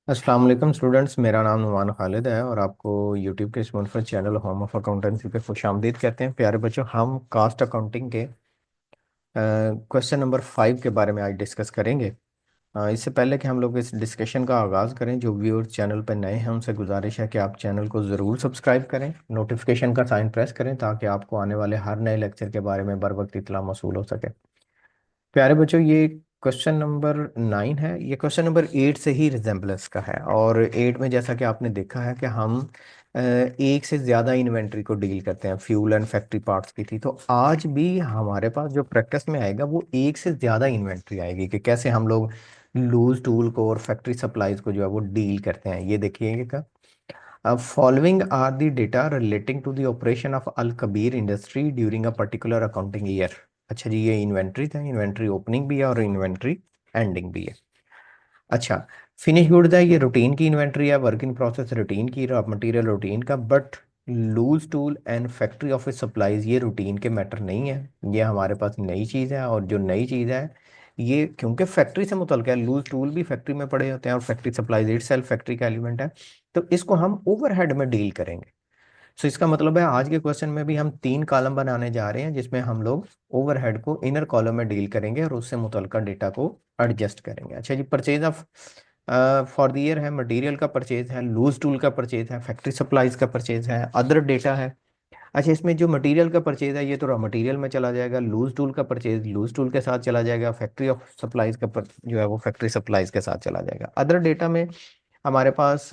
अस्सलाम वालेकुम स्टूडेंट्स, मेरा नाम नुमान खालिद है और आपको यूट्यूब के इस मुनफरद चैनल होम ऑफ अकाउंटेंसी पे खुशामदीद कहते हैं। प्यारे बच्चों, हम कास्ट अकाउंटिंग के क्वेश्चन नंबर 5 के बारे में आज डिस्कस करेंगे। इससे पहले कि हम लोग इस डिस्कशन का आगाज़ करें, जो व्यूअर्स चैनल पर नए हैं उनसे गुजारिश है कि आप चैनल को ज़रूर सब्सक्राइब करें, नोटिफिकेशन का साइन प्रेस करें ताकि आपको आने वाले हर नए लेक्चर के बारे में बर वक्त इतला मौसूल हो सके। प्यारे बच्चों, ये क्वेश्चन नंबर 9 है। ये क्वेश्चन नंबर 8 से ही रिजेम्बलेंस का है और 8 में जैसा कि आपने देखा है कि हम एक से ज़्यादा इन्वेंट्री को डील करते हैं। फ्यूल एंड फैक्ट्री पार्ट्स की थी, तो आज भी हमारे पास जो प्रैक्टिस में आएगा वो एक से ज़्यादा इन्वेंट्री आएगी कि कैसे हम लोग लूज टूल को और फैक्ट्री सप्लाईज को जो है वो डील करते हैं। ये देखिएगा, following are the data relating to the operation of Al Kabir industry during a particular accounting year. अच्छा जी, ये इन्वेंट्री था, इन्वेंट्री ओपनिंग भी है और इन्वेंट्री एंडिंग भी है। अच्छा, फिनिश गुड्स है, ये रूटीन की इन्वेंट्री है, वर्क इन प्रोसेस रूटीन की, रॉ मटेरियल रूटीन का, but loose tool and factory office supplies ये रूटीन के मैटर नहीं है। ये हमारे पास नई चीज़ है और जो नई चीज़ है ये क्योंकि फैक्ट्री से मुतल्लिक है, लूज टूल भी फैक्ट्री में पड़े होते हैं और factory supplies it self factory का एलिमेंट है, तो इसको हम ओवरहेड में डील करेंगे। सो इसका मतलब है आज के क्वेश्चन में भी हम 3 कॉलम बनाने जा रहे हैं जिसमें हम लोग ओवरहेड को इनर कॉलम में डील करेंगे और उससे मुतल्लिका डेटा को एडजस्ट करेंगे। अच्छा जी, purchase of for the year है, मटेरियल का परचेज है, लूज टूल का परचेज है, फैक्ट्री सप्लाईज का परचेज है, अदर डेटा है। अच्छा, इसमें जो मटेरियल का परचेज है ये तो रॉ मटेरियल में चला जाएगा, लूज टूल का परचेज लूज टूल के साथ चला जाएगा, फैक्ट्री ऑफ सप्लाईज का जो है वो फैक्ट्री सप्लाईज के साथ चला जाएगा। अदर डेटा में हमारे पास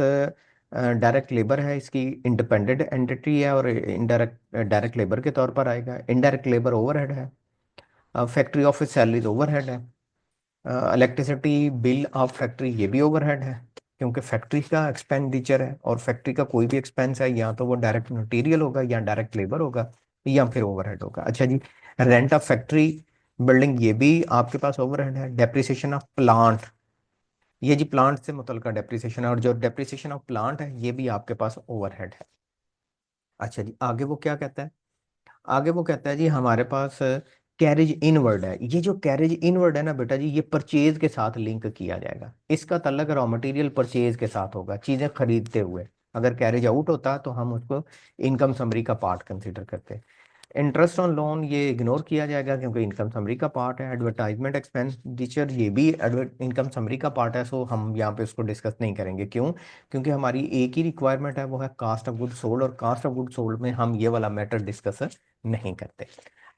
डायरेक्ट लेबर है, इसकी इंडिपेंडेंट एंटिटी है और इनडायरेक्ट डायरेक्ट लेबर के तौर पर आएगा। इनडायरेक्ट लेबर ओवरहेड है, फैक्ट्री ऑफिस सैलरीज ओवरहेड है, इलेक्ट्रिसिटी बिल ऑफ फैक्ट्री ये भी ओवरहेड है क्योंकि फैक्ट्री का एक्सपेंडिचर है और फैक्ट्री का कोई भी एक्सपेंस है या तो वो डायरेक्ट मटेरियल होगा या डायरेक्ट लेबर होगा या फिर ओवरहेड होगा। अच्छा जी, रेंट ऑफ फैक्ट्री बिल्डिंग ये भी आपके पास ओवरहेड है। डेप्रिसिएशन ऑफ प्लांट, ये जी प्लांट से मुतल्लिका डेप्रिसिएशन है और जो डेप्रिसिएशन ऑफ प्लांट है ये भी आपके पास ओवरहेड है। अच्छा जी, आगे वो क्या कहता है? आगे वो कहता है जी हमारे पास कैरेज इनवर्ड है। ये जो कैरेज इनवर्ड है ना बेटा जी, ये परचेज के साथ लिंक किया जाएगा। इसका तल्लक रॉ मटेरियल परचेज के साथ होगा, चीजें खरीदते हुए। अगर कैरेज आउट होता तो हम उसको इनकम समरी का पार्ट कंसीडर करते। इंटरेस्ट ऑन लोन ये इग्नोर किया जाएगा क्योंकि इनकम समरी का पार्ट है। एडवर्टाइजमेंट एक्सपेंडिचर ये भी इनकम समरी का पार्ट है, सो हम यहाँ पे उसको डिस्कस नहीं करेंगे। क्यों? क्योंकि हमारी एक ही रिक्वायरमेंट है, वो है कास्ट ऑफ गुड सोल्ड, और कास्ट ऑफ गुड सोल्ड में हम ये वाला मैटर डिस्कस नहीं करते।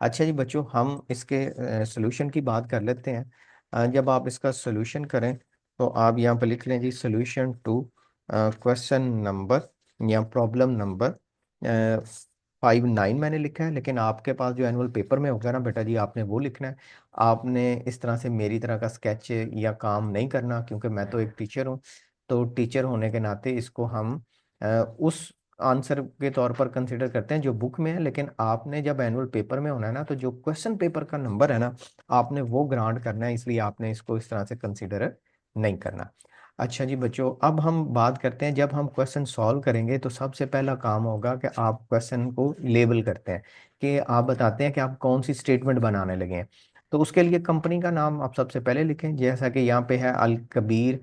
अच्छा जी बच्चों, हम इसके सोल्यूशन की बात कर लेते हैं। जब आप इसका सोल्यूशन करें तो आप यहाँ पर लिख लें जी सोल्यूशन टू क्वेश्चन नंबर या प्रॉब्लम नंबर 5-9 मैंने लिखा है, लेकिन आपके पास जो एनुअल पेपर में होगा ना बेटा जी, आपने वो लिखना है। आपने इस तरह से मेरी तरह का स्केच या काम नहीं करना क्योंकि मैं तो एक टीचर हूँ। तो टीचर होने के नाते इसको हम उस आंसर के तौर पर कंसिडर करते हैं जो बुक में है, लेकिन आपने जब एनुअल पेपर में होना है ना, तो जो क्वेश्चन पेपर का नंबर है ना, आपने वो ग्रांट करना है, इसलिए आपने इसको इस तरह से कंसिडर नहीं करना। अच्छा जी बच्चों, अब हम बात करते हैं, जब हम क्वेश्चन सॉल्व करेंगे तो सबसे पहला काम होगा कि आप क्वेश्चन को लेबल करते हैं, कि आप बताते हैं कि आप कौन सी स्टेटमेंट बनाने लगे हैं। तो उसके लिए कंपनी का नाम आप सबसे पहले लिखें, जैसा कि यहाँ पे है अल कबीर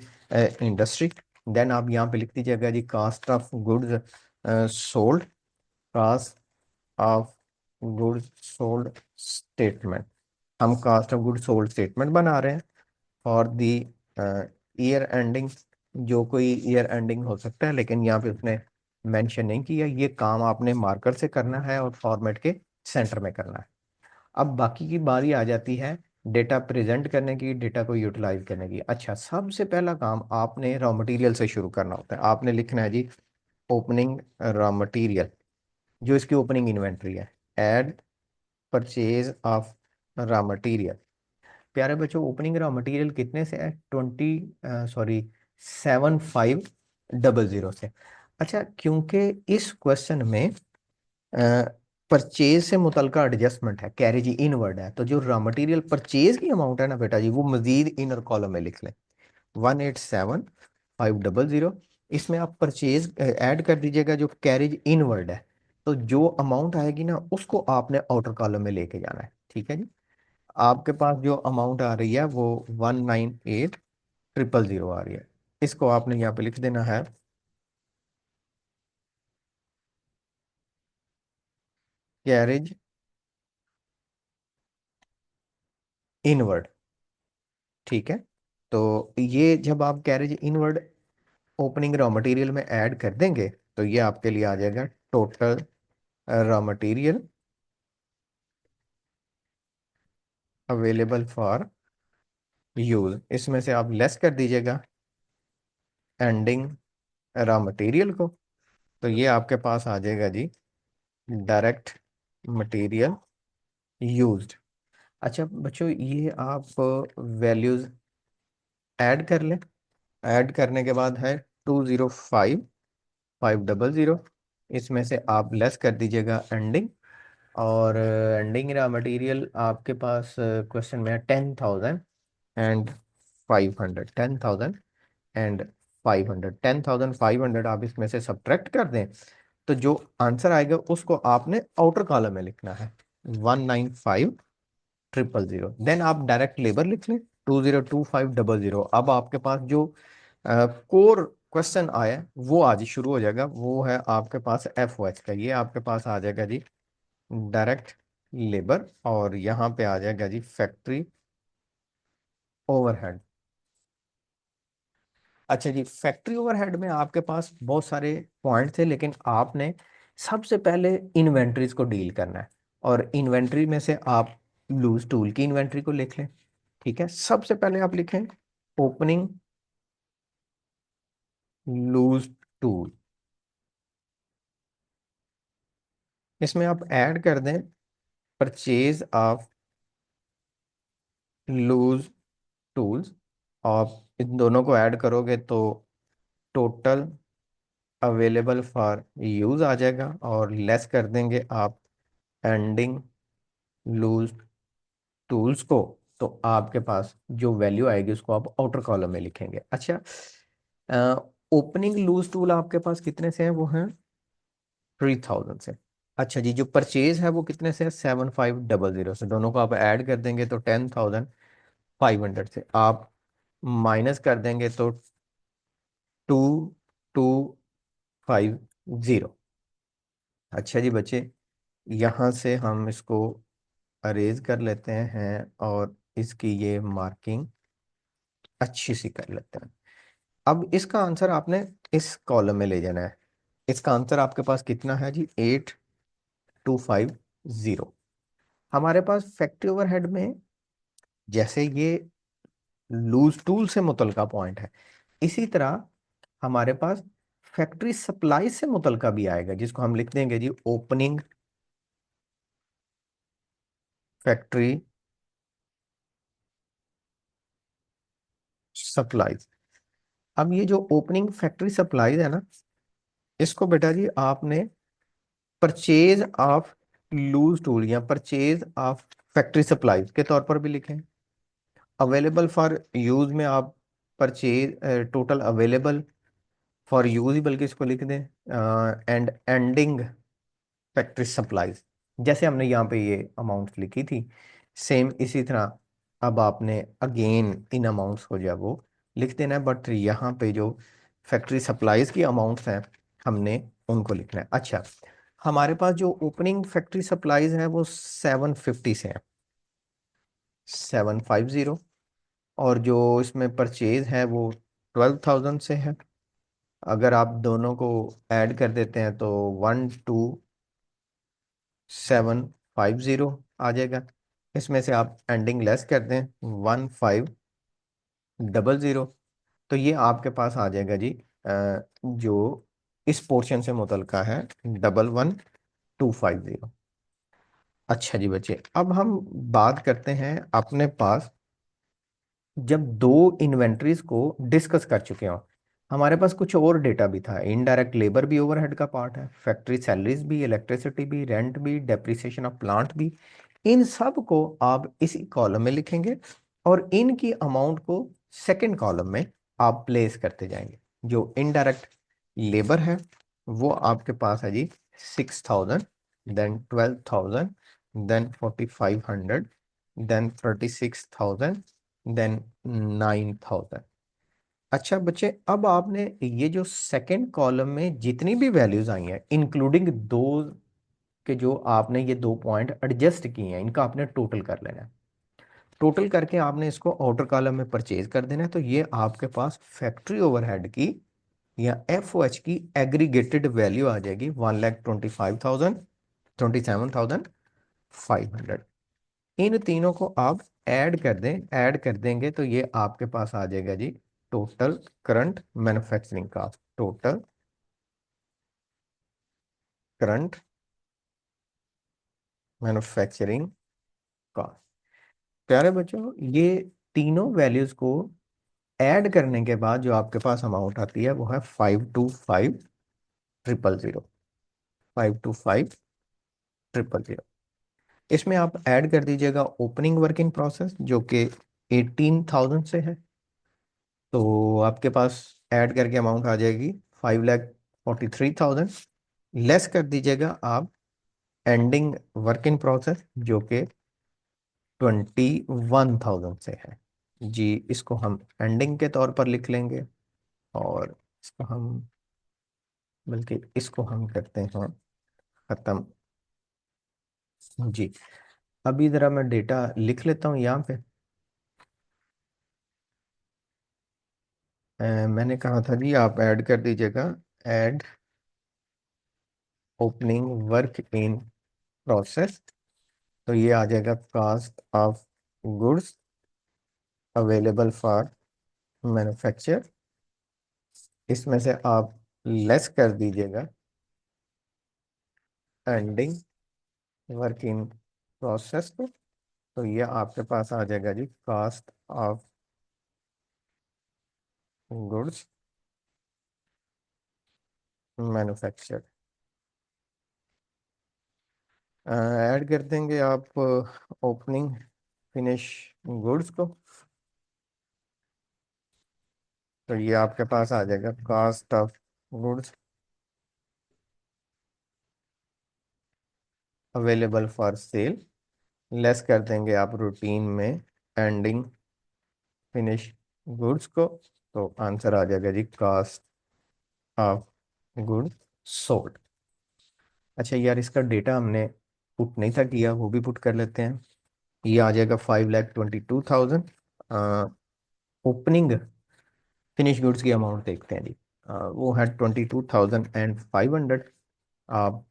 इंडस्ट्री। देन आप यहाँ पे लिख दीजिएगा जी cost of goods sold, cost of goods sold statement. हम cost of goods sold statement बना रहे हैं फॉर दी ईयर एंडिंग। जो कोई ईयर एंडिंग हो सकता है, लेकिन यहाँ पे उसने मेंशन नहीं किया। ये काम आपने मार्कर से करना है और फॉर्मेट के सेंटर में करना है। अब बाकी की बारी आ जाती है डेटा प्रेजेंट करने की, डेटा को यूटिलाइज करने की। अच्छा, सबसे पहला काम आपने रॉ मटेरियल से शुरू करना होता है। आपने लिखना है जी ओपनिंग रॉ मटेरियल, जो इसकी ओपनिंग इन्वेंट्री है, add purchase of raw material. प्यारे बच्चों, ओपनिंग रॉ मटेरियल कितने से है? 7,500 से। अच्छा, क्योंकि इस क्वेश्चन में परचेज से मुतलका एडजस्टमेंट है, कैरेज इनवर्ड है, तो जो रॉ मटेरियल परचेज की अमाउंट है ना बेटा जी, वो मजीद इनर कॉलम में लिख लें, 187,500। इसमें आप परचेज ऐड कर दीजिएगा जो कैरेज इनवर्ड है, तो जो अमाउंट आएगी ना उसको आपने आउटर कॉलम में लेके जाना है। ठीक है जी, आपके पास जो अमाउंट आ रही है वो 198,000 आ रही है। इसको आपने यहाँ पे लिख देना है कैरेज इनवर्ड। ठीक है, तो ये जब आप carriage inward opening raw material में ऐड कर देंगे तो ये आपके लिए आ जाएगा total raw material available for use. इसमें से आप लेस कर दीजिएगा एंडिंग रॉ मटेरियल को, तो ये आपके पास आ जाएगा जी डायरेक्ट मटेरियल यूज्ड। अच्छा बच्चों, ये आप वैल्यूज ऐड कर लें। ऐड करने के बाद है 205,500। इसमें से आप लेस कर दीजिएगा एंडिंग, और एंडिंग रॉ मटेरियल आपके पास क्वेश्चन में है 10,500। 10,500 आप इसमें से सब्ट्रैक्ट कर दें, तो जो आंसर आएगा उसको आपने आउटर कॉलम में लिखना है 195,000। देन आप डायरेक्ट लेबर लिख लें 2,025,000। अब आपके पास जो कोर क्वेश्चन आया वो आज शुरू हो जाएगा, वो है आपके पास एफ ओ एच का। ये आपके पास आ जाएगा जी डायरेक्ट लेबर, और यहाँ पे आ जाएगा जी फैक्ट्री ओवरहेड। अच्छा जी, फैक्ट्री ओवरहेड में आपके पास बहुत सारे पॉइंट थे, लेकिन आपने सबसे पहले इन्वेंट्रीज को डील करना है, और इन्वेंट्री में से आप लूज टूल की इन्वेंट्री को लिख लें। ठीक है, सबसे पहले आप लिखें ओपनिंग लूज टूल। इसमें आप ऐड कर दें परचेज ऑफ लूज टूल्स। आप इन दोनों को ऐड करोगे तो टोटल अवेलेबल फॉर यूज आ जाएगा, और लेस कर देंगे आप एंडिंग लूज टूल्स को, तो आपके पास जो वैल्यू आएगी उसको आप आउटर कॉलम में लिखेंगे। अच्छा, ओपनिंग लूज टूल आपके पास कितने से है? वो है 3,000 से। अच्छा जी, जो परचेज है वो कितने से है? 7,500 से। दोनों को आप ऐड कर देंगे तो 10,500 से। आप माइनस कर देंगे तो 2,250। अच्छा जी बच्चे, यहाँ से हम इसको अरेज कर लेते हैं और इसकी ये मार्किंग अच्छी सी कर लेते हैं। अब इसका आंसर आपने इस कॉलम में ले जाना है। इसका आंसर आपके पास कितना है जी? 8,250। हमारे पास फैक्ट्री ओवरहेड में जैसे ये लूज टूल से मुतलका पॉइंट है, इसी तरह हमारे पास फैक्ट्री सप्लाई से मुतलका भी आएगा, जिसको हम लिख देंगे जी ओपनिंग फैक्ट्री सप्लाईज। अब ये जो ओपनिंग फैक्ट्री सप्लाईज है ना, इसको बेटा जी आपने परचेज ऑफ लूज टूल या परचेज ऑफ फैक्ट्री सप्लाईज के तौर पर भी लिखें। अवेलेबल फॉर यूज में आप purchase total available for use ही बल्कि इसको लिख दें, एंड एंडिंग फैक्ट्री सप्लाईज, जैसे हमने यहाँ पे ये अमाउंट्स लिखी थी सेम इसी तरह अब आपने अगेन इन अमाउंट्स को जो है वो लिख देना है, बट यहाँ पे जो फैक्ट्री सप्लाईज की अमाउंट्स हैं हमने उनको लिखना है। अच्छा, हमारे पास जो ओपनिंग फैक्ट्री सप्लाईज है वो 750 से है, 750। और जो इसमें परचेज है वो 12,000 से है। अगर आप दोनों को ऐड कर देते हैं तो 1,2,750 आ जाएगा। इसमें से आप एंडिंग लेस कर दें 1,500, तो ये आपके पास आ जाएगा जी जो इस पोर्शन से मुतलका है 11,250। अच्छा जी बच्चे, अब हम बात करते हैं अपने पास जब दो इन्वेंटरीज को डिस्कस कर चुके हो, हमारे पास कुछ और डेटा भी था। इनडायरेक्ट लेबर भी ओवरहेड का पार्ट है, फैक्ट्री सैलरीज भी, इलेक्ट्रिसिटी भी, रेंट भी, डेप्रिसिएशन ऑफ प्लांट भी। इन सब को आप इसी कॉलम में लिखेंगे, और इनकी अमाउंट को सेकंड कॉलम में आप प्लेस करते जाएंगे। जो इनडायरेक्ट लेबर है वो आपके पास है जी 6,000, देन 12,000, देन 4,500, देन 36,000, देन 9,000। अच्छा बच्चे, अब आपने ये जो सेकंड कॉलम में जितनी भी वैल्यूज आई हैं इंक्लूडिंग दो के जो आपने ये दो पॉइंट एडजस्ट किए हैं, इनका आपने टोटल कर लेना है। टोटल करके आपने इसको आउटर कॉलम में परचेज कर देना है, तो ये आपके पास फैक्ट्री ओवरहेड की या एफ की एग्रीगेटेड वैल्यू आ जाएगी 1,25,000, 27,500। इन तीनों को आप ऐड कर दें, ऐड कर देंगे तो ये आपके पास आ जाएगा जी total current manufacturing cost, total current manufacturing cost. प्यारे बच्चों, ये तीनों वैल्यूज को ऐड करने के बाद जो आपके पास अमाउंट आती है वो है 525,000, 525,000। इसमें आप ऐड कर दीजिएगा ओपनिंग वर्क इन प्रोसेस जो कि 18,000 से है, तो आपके पास ऐड करके अमाउंट आ जाएगी 5,43,000। लेस कर दीजिएगा आप एंडिंग वर्क इन प्रोसेस जो कि 21,000 से है जी। इसको हम एंडिंग के तौर पर लिख लेंगे, और इसको हम, बल्कि इसको हम करते हैं खत्म जी। अभी ज़रा मैं डेटा लिख लेता हूँ यहाँ पे। मैंने कहा था जी आप ऐड कर दीजिएगा, add opening work in process, तो ये आ जाएगा cost of goods available for manufacture. इसमें से आप लेस कर दीजिएगा एंडिंग वर्क इन प्रोसेस को, तो ये आपके पास आ जाएगा जी cost of goods manufacture. Add कर देंगे आप ओपनिंग फिनिश गुड्स को, तो ये आपके पास आ जाएगा cost of goods available for sale. Less कर देंगे आप रूटीन में एंडिंग फिनिश गुड्स को, तो आंसर आ जाएगा जी कास्ट ऑफ गुड्स सोल्ड। अच्छा यार, इसका डेटा हमने पुट नहीं था किया, वो भी पुट कर लेते हैं। ये आ जाएगा 5,22,000। ओपनिंग फिनिश गुड्स की अमाउंट देखते हैं जी। वो है 22,500। आप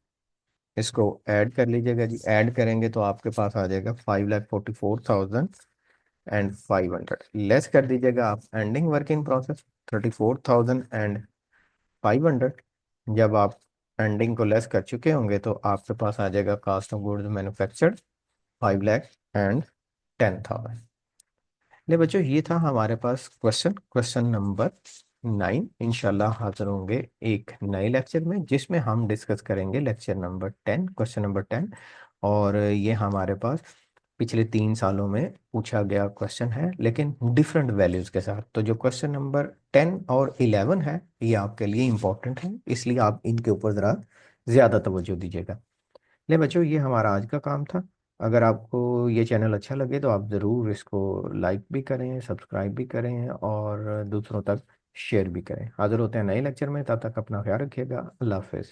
इसको ऐड कर लीजिएगा जी, ऐड करेंगे तो आपके पास आ जाएगा 5,44,500। लेस कर दीजिएगा आप एंडिंग वर्क इन प्रोसेस 34,500। जब आप एंडिंग को लेस कर चुके होंगे तो आपके पास आ जाएगा कास्ट ऑफ गुड्स मैन्युफैक्चर्ड 5,10,000। ले बच्चों, ये था हमारे पास क्वेश्चन नंबर 9। इंशाल्लाह हाजिर होंगे एक नए लेक्चर में जिसमें हम डिस्कस करेंगे लेक्चर नंबर 10, क्वेश्चन नंबर 10। और ये हमारे पास पिछले 3 सालों में पूछा गया क्वेश्चन है, लेकिन डिफरेंट वैल्यूज के साथ। तो जो क्वेश्चन नंबर 10 और 11 है ये आपके लिए इंपॉर्टेंट है, इसलिए आप इनके ऊपर ज़रा ज़्यादा तवज्जो दीजिएगा। ले बच्चों, ये हमारा आज का काम था। अगर आपको ये चैनल अच्छा लगे तो आप ज़रूर इसको लाइक भी करें, सब्सक्राइब भी करें और दूसरों तक शेयर भी करें। हाजिर होते हैं नए लेक्चर में, तब तक अपना ख्याल रखिएगा। अल्लाह हाफिज़।